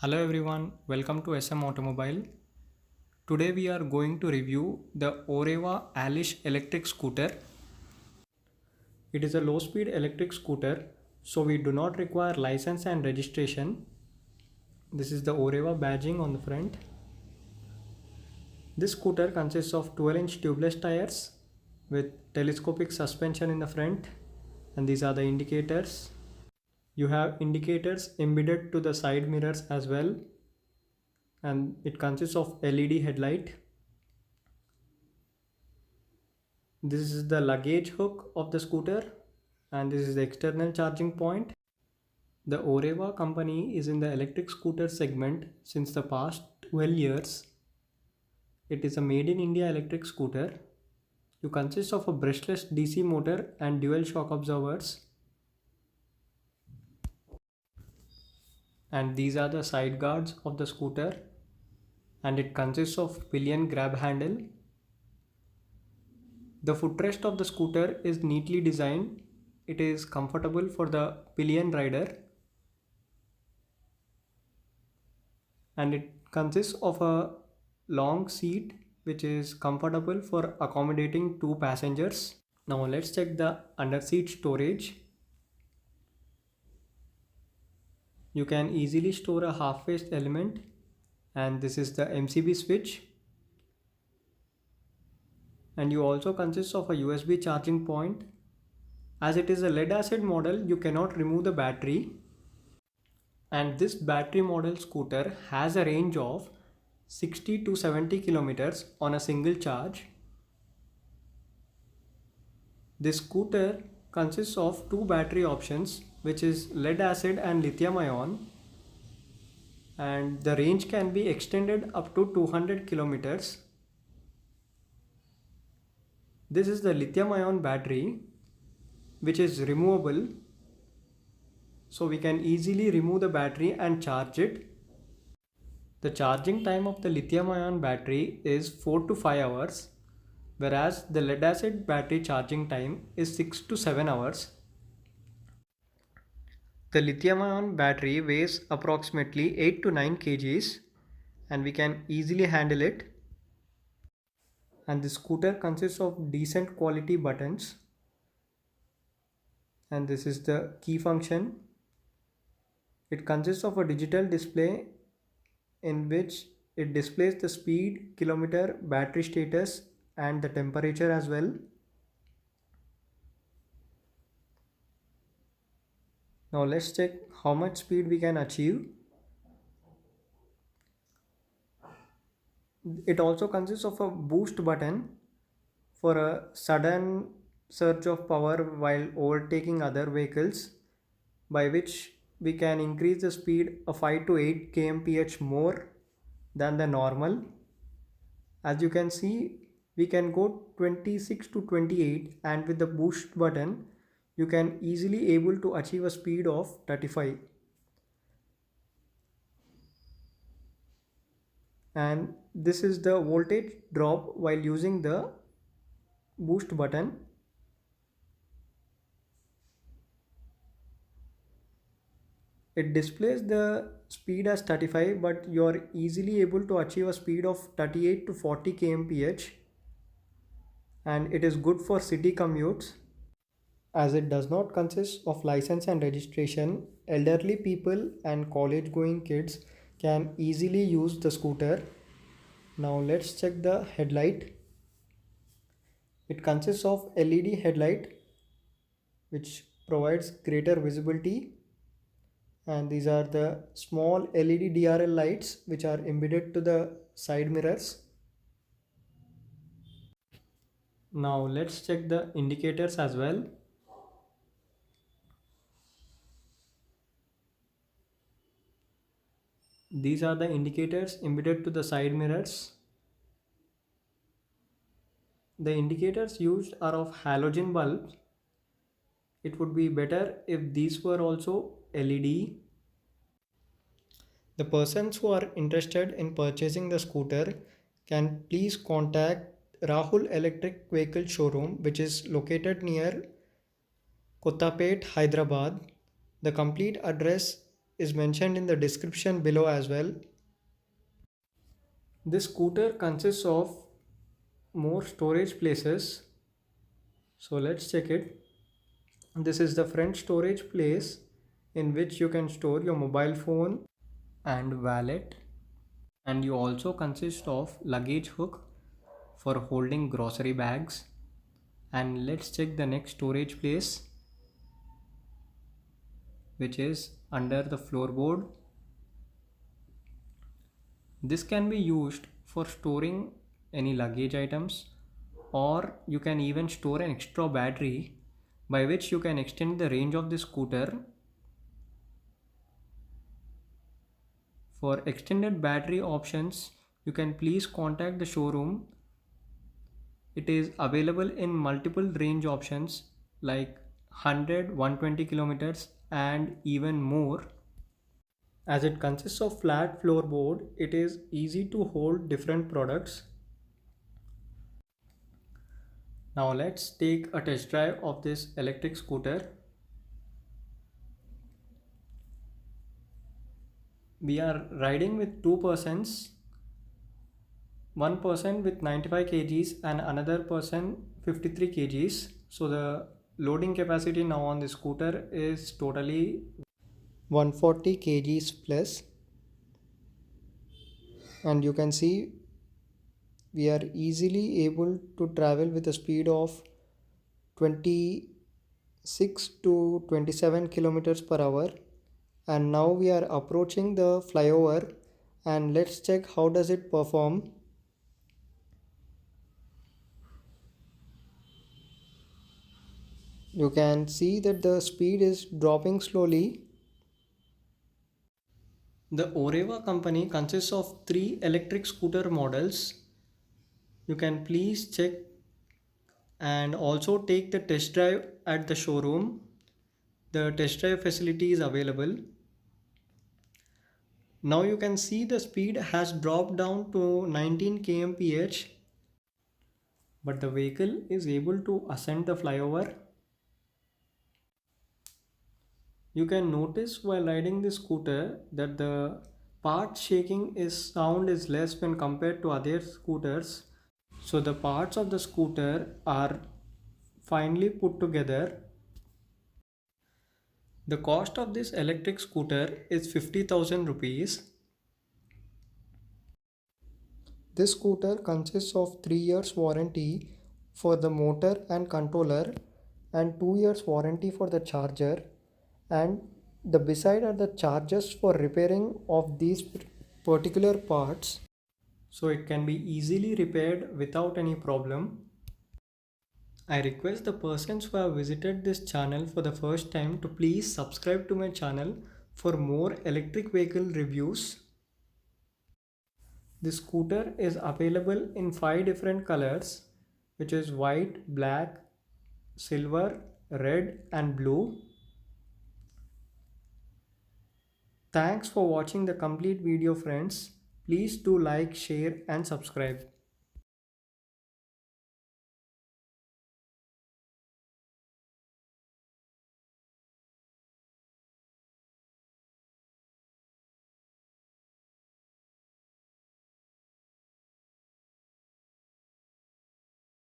Hello everyone, welcome to SM Automobile. Today we are going to review the Oreva Alish electric scooter. It is a low speed electric scooter, so we do not require license and registration. This is the Oreva badging on the front. This scooter consists of 12-inch tubeless tires with telescopic suspension in the front, and these are the indicators. You have indicators embedded to the side mirrors as well, and it consists of LED headlight. This is the luggage hook of the scooter, and this is the external charging point. The Oreva company is in the electric scooter segment since the past 12 years. It is a made in India electric scooter. You consist of a brushless DC motor and dual shock absorbers. And these are the side guards of the scooter, and it consists of pillion grab handle. The footrest of the scooter is neatly designed. It is comfortable for the pillion rider, and it consists of a long seat which is comfortable for accommodating two passengers. Now let's check the under seat storage. You can easily store a half faced element, and this is the MCB switch, and you also consists of a USB charging point. As it is a lead acid model, you cannot remove the battery, and this battery model scooter has a range of 60 to 70 kilometers on a single charge. This scooter consists of two battery options, which is lead acid and lithium ion, and the range can be extended up to 200 kilometers. This is the lithium ion battery, which is removable, so we can easily remove the battery and charge it. The charging time of the lithium ion battery is 4 to 5 hours, whereas the lead acid battery charging time is 6 to 7 hours. The lithium ion battery weighs approximately 8 to 9 kgs, and we can easily handle it. And the scooter consists of decent quality buttons, and this is the key function. It consists of a digital display in which it displays the speed, kilometer, battery status, and the temperature as well. Now let's check how much speed we can achieve. It also consists of a boost button for a sudden surge of power while overtaking other vehicles, by which we can increase the speed of 5 to 8 kmph more than the normal. As you can see, we can go 26 to 28, and with the boost button you can easily able to achieve a speed of 35. And this is the voltage drop while using the boost button. It displays the speed as 35, but you are easily able to achieve a speed of 38 to 40 kmph, and it is good for city commutes. As it does not consist of license and registration, elderly people and college going kids can easily use the scooter. Now let's check the headlight. It consists of LED headlight which provides greater visibility, and these are the small LED DRL lights which are embedded to the side mirrors. Now let's check the indicators as well. These are the indicators embedded to the side mirrors. The indicators used are of halogen bulbs. It would be better if these were also LED. The persons who are interested in purchasing the scooter can please contact Rahul Electric Vehicle Showroom, which is located near Kottapet, Hyderabad. The complete address is mentioned in the description below as well. This scooter consists of more storage places. So let's check it. This is the front storage place in which you can store your mobile phone and wallet, and you also consist of luggage hook for holding grocery bags. And let's check the next storage place, which is under the floorboard. This can be used for storing any luggage items, or you can even store an extra battery by which you can extend the range of the scooter. For extended battery options, you can please contact the showroom. It is available in multiple range options like 100, 120 kilometers and even more. As it consists of flat floorboard, it is easy to hold different products. Now let's take a test drive of this electric scooter. We are riding with two persons, one person with 95 kgs and another person 53 kgs. So the loading capacity now on the scooter is totally 140 kgs plus, and you can see we are easily able to travel with a speed of 26 to 27 kilometers per hour. And now we are approaching the flyover, and let's check how does it perform. You can see that the speed is dropping slowly. The Oreva company consists of 3 electric scooter models. You can please check and also take the test drive at the showroom. The test drive facility is available. Now you can see the speed has dropped down to 19 kmph, but the vehicle is able to ascend the flyover. You can notice while riding the scooter that the part shaking sound is less when compared to other scooters. So the parts of the scooter are finely put together. The cost of this electric scooter is 50,000 rupees. This scooter consists of 3 years warranty for the motor and controller and 2 years warranty for the charger, and the beside are the charges for repairing of these particular parts, so it can be easily repaired without any problem. I request the persons who have visited this channel for the first time to please subscribe to my channel for more electric vehicle reviews. The scooter is available in 5 different colors, which is white, black, silver, red and blue. Thanks for watching the complete video, friends. Please do like, share and subscribe.